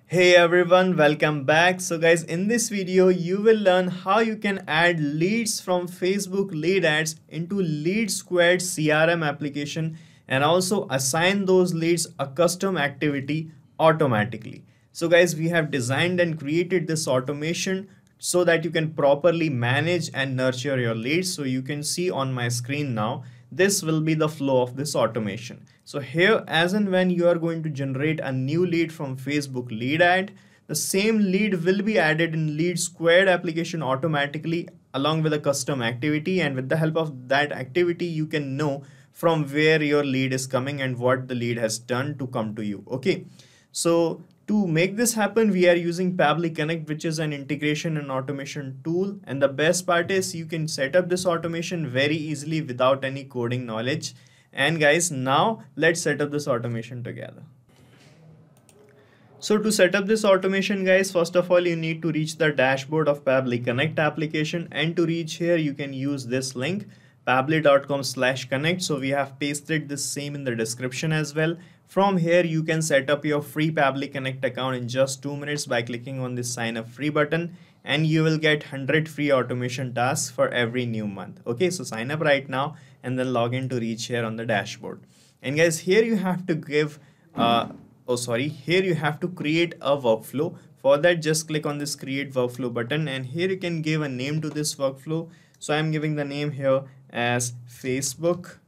Hey everyone, welcome back. So guys, in this video you will learn how you can add leads from Facebook lead ads into LeadSquared CRM application and also assign those leads a custom activity automatically. So guys, we have designed and created this automation so that you can properly manage and nurture your leads. So you can see on my screen now, this will be the flow of this automation. So here, as and when you are going to generate a new lead from Facebook lead ad, the same lead will be added in LeadSquared application automatically along with a custom activity, and with the help of that activity you can know from where your lead is coming and what the lead has done to come to you. Okay, so to make this happen, we are using Pabbly Connect, which is an integration and automation tool. And the best part is you can set up this automation very easily without any coding knowledge. And guys, now let's set up this automation together. So to set up this automation, guys, first of all, you need to reach the dashboard of Pabbly Connect application. And to reach here, you can use this link, pabbly.com/connect. So we have pasted this same in the description as well. From here, you can set up your free Pabbly Connect account in just 2 minutes by clicking on this sign up free button, and you will get 100 free automation tasks for every new month. Okay, so sign up right now and then log in to reach here on the dashboard. And guys, here you have to give here you have to create a workflow. For that, just click on this create workflow button, and here you can give a name to this workflow. So I'm giving the name here as Facebook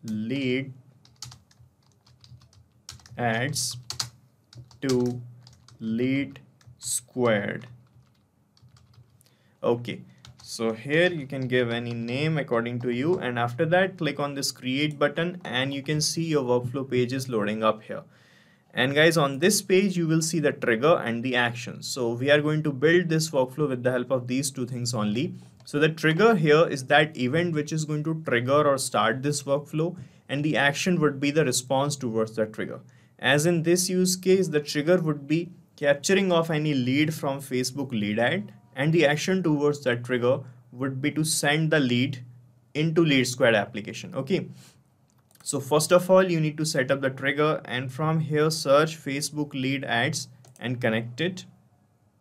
lead ads to LeadSquared. Okay, so here you can give any name according to you, and after that click on this create button and you can see your workflow page is loading up here. And guys, on this page you will see the trigger and the action. So we are going to build this workflow with the help of these two things only. So the trigger here is that event which is going to trigger or start this workflow, and the action would be the response towards the trigger. As in this use case, the trigger would be capturing of any lead from Facebook lead ad, and the action towards that trigger would be to send the lead into LeadSquared application. Okay, so first of all, you need to set up the trigger, and from here search Facebook lead ads and connect it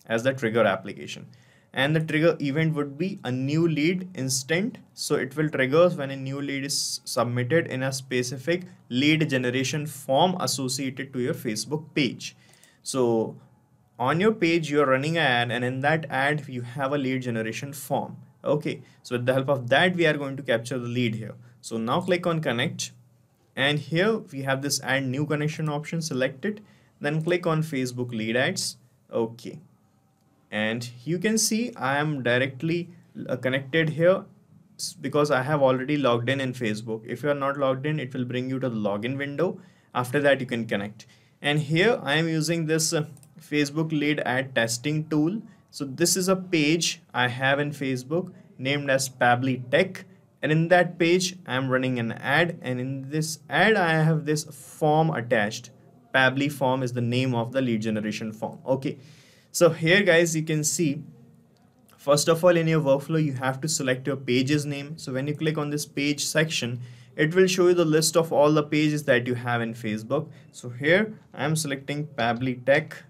as the trigger application. And the trigger event would be a new lead instant. So it will trigger when a new lead is submitted in a specific lead generation form associated to your Facebook page. So on your page, you're running an ad, and in that ad, you have a lead generation form. Okay, so with the help of that, we are going to capture the lead here. So now click on connect, and here we have this add new connection option selected. Then click on Facebook lead ads. Okay. And you can see I am directly connected here because I have already logged in Facebook. If you are not logged in, it will bring you to the login window. After that, you can connect. And here I am using this Facebook lead ad testing tool. So this is a page I have in Facebook named as Pabbly Tech. And in that page, I am running an ad. And in this ad, I have this form attached. Pabbly form is the name of the lead generation form. Okay. So here guys, you can see, first of all, in your workflow, you have to select your page's name. So when you click on this page section, it will show you the list of all the pages that you have in Facebook. So here I am selecting Pabbly Tech.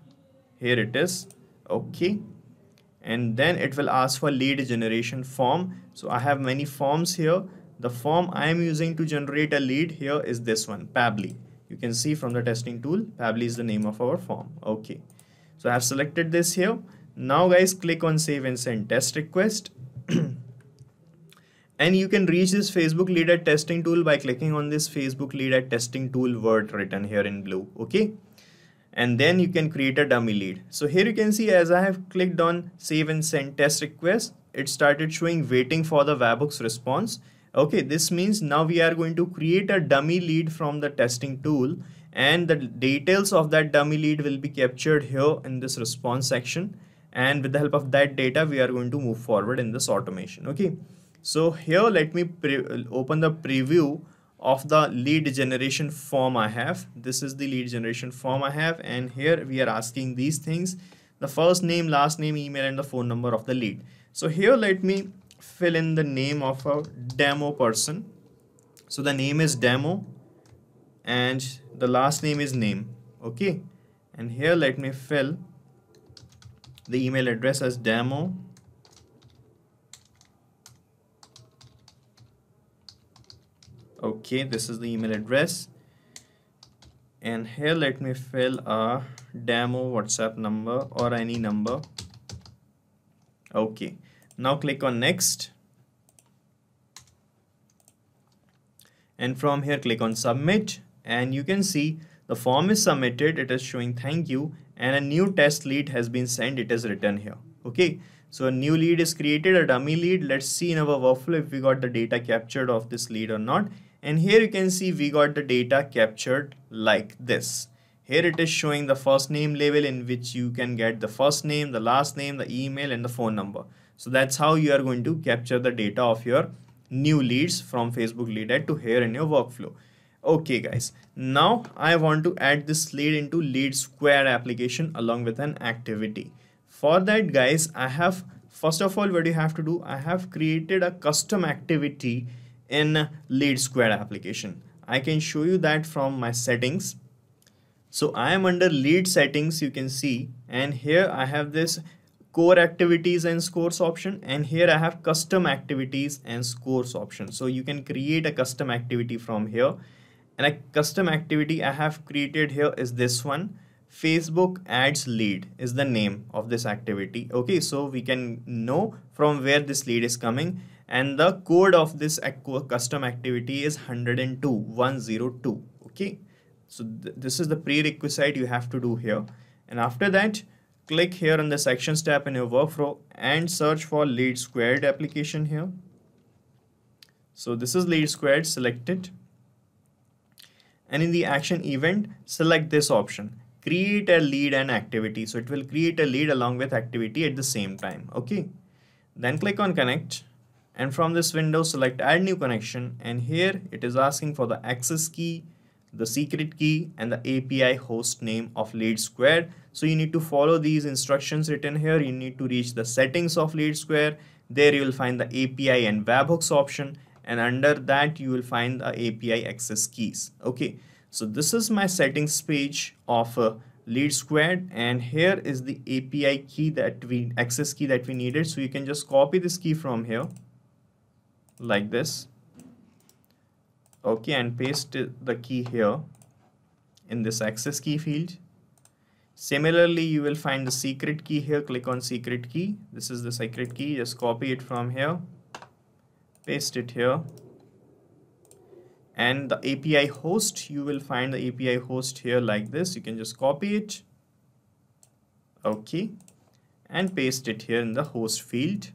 Here it is. Okay. And then it will ask for lead generation form. So I have many forms here. The form I am using to generate a lead here is this one, Pabbly. You can see from the testing tool, Pabbly is the name of our form. Okay. So I have selected this here. Now guys, click on save and send test request. And you can reach this Facebook lead ad testing tool by clicking on this Facebook lead ad testing tool word written here in blue. Okay. And then you can create a dummy lead. So here you can see, as I have clicked on save and send test request, it started showing waiting for the webhooks response. Okay, this means now we are going to create a dummy lead from the testing tool, and the details of that dummy lead will be captured here in this response section. And with the help of that data, we are going to move forward in this automation. Okay, so here let me open the preview of the lead generation form I have. This is the lead generation form I have, and here we are asking these things: the first name, last name, email, and the phone number of the lead. So here let me fill in the name of a demo person. So the name is demo and the last name is name. Okay, and here let me fill the email address as demo. Okay, this is the email address, and here let me fill a demo WhatsApp number or any number. Okay, now click on next, and from here click on submit, and you can see the form is submitted. It is showing thank you, and a new test lead has been sent. It is written here. Okay, so a new lead is created, a dummy lead. Let's see in our workflow if we got the data captured of this lead or not. And here you can see we got the data captured like this. Here it is showing the first name label, in which you can get the first name, the last name, the email, and the phone number. So that's how you are going to capture the data of your new leads from Facebook lead ad to here in your workflow. Okay guys, now I want to add this lead into LeadSquared application along with an activity. For that guys, I have, first of all, what you have to do, I have created a custom activity in LeadSquared application. I can show you that from my settings. So I am under lead settings, you can see, and here I have this core activities and scores option, and here I have custom activities and scores option. So you can create a custom activity from here, and a custom activity I have created here is this one. Facebook ads lead is the name of this activity. Okay, so we can know from where this lead is coming, and the code of this custom activity is 102. Okay, so this is the prerequisite you have to do here. And after that, click here on the sections tab in your workflow and search for LeadSquared application here. So this is LeadSquared, select it, and in the action event select this option, create a lead and activity. So it will create a lead along with activity at the same time. Okay, then click on connect, and from this window select add new connection, and here it is asking for the access key, the secret key, and the API host name of LeadSquared. So you need to follow these instructions written here. You need to reach the settings of LeadSquared. There you will find the API and webhooks option, and under that you will find the API access keys. Okay, so this is my settings page of LeadSquared, and here is the API key access key that we needed. So you can just copy this key from here like this. Okay, and paste the key here in this access key field. Similarly, you will find the secret key here. Click on secret key. This is the secret key. Just copy it from here, paste it here. And the API host, you will find the API host here like this. You can just copy it. Okay, and paste it here in the host field.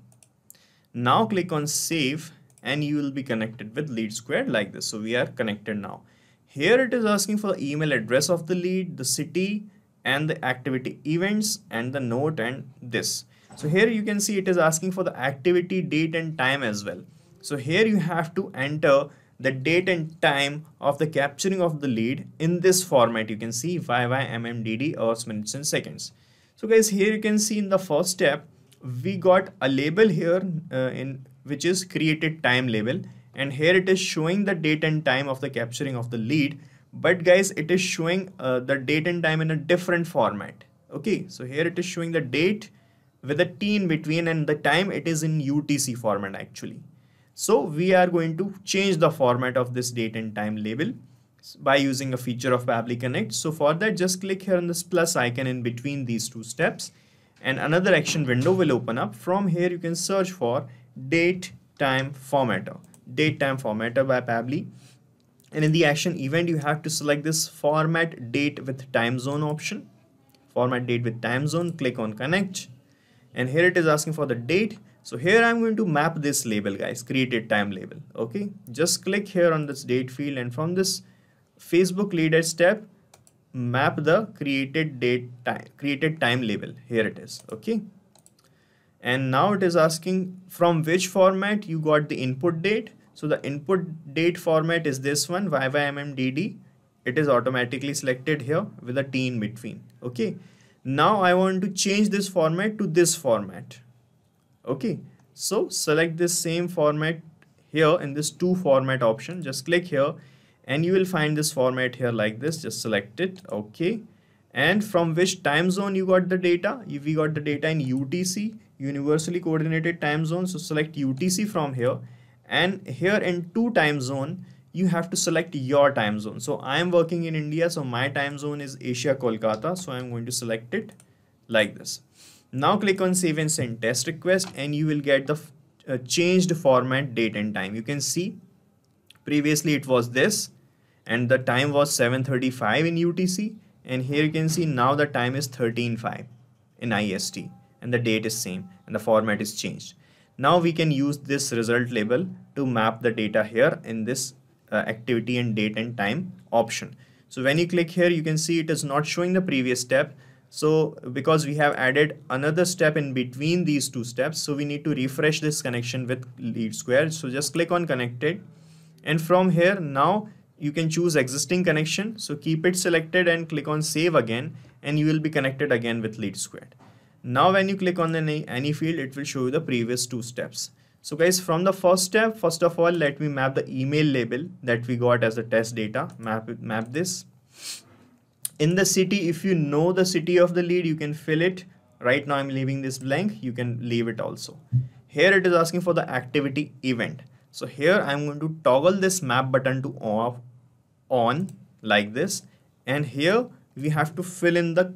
Now click on save, and you will be connected with LeadSquared like this. So we are connected now. Here it is asking for the email address of the lead, the city, and the activity events, and the note, and this. So here you can see it is asking for the activity date and time as well. So here you have to enter the date and time of the capturing of the lead in this format. You can see YYMMDD hours, minutes, and seconds. So guys, here you can see in the first step we got a label here in which is created time label, and here it is showing the date and time of the capturing of the lead, but guys it is showing the date and time in a different format. Okay, so here it is showing the date with a T in between, and the time it is in UTC format actually. So we are going to change the format of this date and time label by using a feature of Pabbly Connect. So for that, just click here on this plus icon in between these two steps, and another action window will open up. From here you can search for date time formatter by Pabbly, and in the action event you have to select this format date with time zone option. Format date with time zone, click on connect, and here it is asking for the date. So here I'm going to map this label guys, created time label. Okay, just click here on this date field, and from this Facebook lead ad step map the created time label. Here it is. Okay, and now it is asking from which format you got the input date. So the input date format is this one, YYMMDD. It is automatically selected here with a T in between. Okay, now I want to change this format to this format. Okay, so select this same format here in this to format option. Just click here and you will find this format here like this. Just select it. Okay, and from which time zone you got the data. If we got the data in UTC, universally coordinated time zone, so select UTC from here, and here in 2 time zone you have to select your time zone. So I am working in India, so my time zone is Asia Kolkata, so I am going to select it like this. Now click on save and send test request, and you will get the changed format, date and time. You can see previously it was this, and the time was 7:35 in UTC, and here you can see now the time is 13:05 in IST, and the date is same and the format is changed. Now we can use this result label to map the data here in this activity and date and time option. So when you click here, you can see it is not showing the previous step. So because we have added another step in between these 2 steps, so we need to refresh this connection with LeadSquared. So just click on connected, and from here now you can choose existing connection. So keep it selected and click on save again, and you will be connected again with LeadSquared. Now when you click on any field, it will show you the previous 2 steps. So guys, from the first step, first of all, let me map the email label that we got as the test data. Map this. In the city, if you know the city of the lead, you can fill it. Right now I'm leaving this blank, you can leave it also. Here it is asking for the activity event. So here I'm going to toggle this map button to on like this, and here we have to fill in the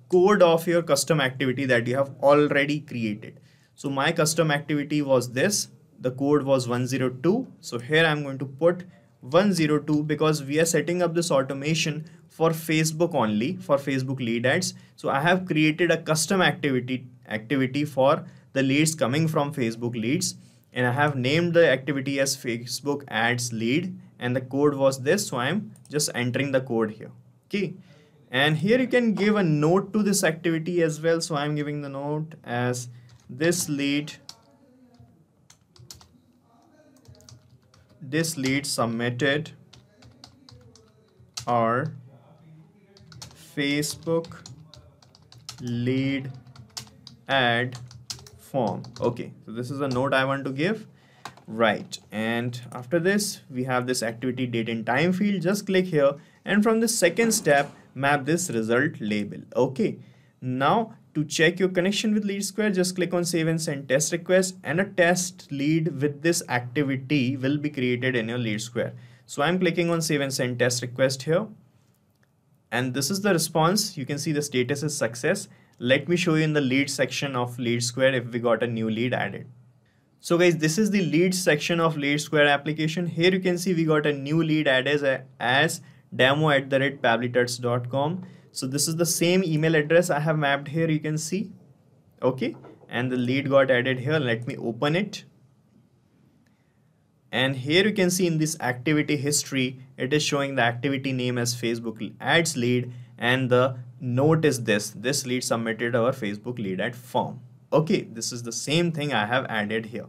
code of your custom activity that you have already created. So my custom activity was this, the code was 102. So here I'm going to put 102 because we are setting up this automation for Facebook only, for Facebook lead ads. So I have created a custom activity for the leads coming from Facebook leads, and I have named the activity as Facebook ads lead, and the code was this. So I'm just entering the code here. Okay. And here you can give a note to this activity as well. So I'm giving the note as this lead submitted our Facebook lead ad form. Okay, so this is a note I want to give, right? And after this we have this activity date and time field. Just click here, and from the second step map this result label. Okay, now to check your connection with LeadSquared, just click on save and send test request, and a test lead with this activity will be created in your LeadSquared. So I'm clicking on save and send test request here, and this is the response. You can see the status is success. Let me show you in the lead section of LeadSquared if we got a new lead added. So guys, this is the lead section of LeadSquared application. Here you can see we got a new lead added as demo@pabblytuts.com. So this is the same email address I have mapped here, you can see. Okay, and the lead got added here. Let me open it. And here you can see in this activity history, it is showing the activity name as Facebook ads lead, and the note is this lead submitted our Facebook lead ad form. Okay, this is the same thing I have added here.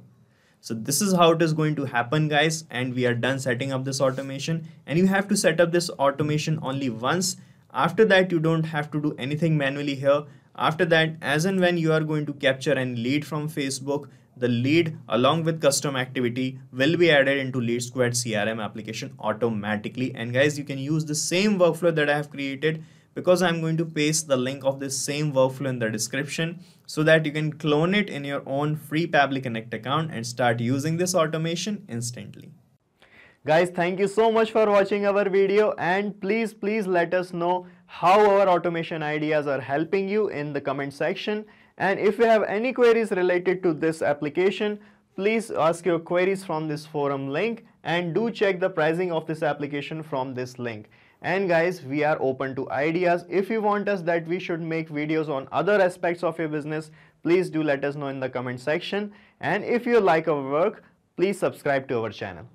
So this is how it is going to happen, guys, and we are done setting up this automation. And you have to set up this automation only once. After that, you don't have to do anything manually here. After that, as and when you are going to capture a lead from Facebook, the lead along with custom activity will be added into LeadSquared CRM application automatically. And guys, you can use the same workflow that I have created, because I'm going to paste the link of this same workflow in the description so that you can clone it in your own free Pabbly Connect account and start using this automation instantly. Guys, thank you so much for watching our video, and please let us know how our automation ideas are helping you in the comment section. And if you have any queries related to this application, please ask your queries from this forum link, and do check the pricing of this application from this link. And guys, we are open to ideas. If you want us that we should make videos on other aspects of your business, please do let us know in the comment section. And if you like our work, please subscribe to our channel.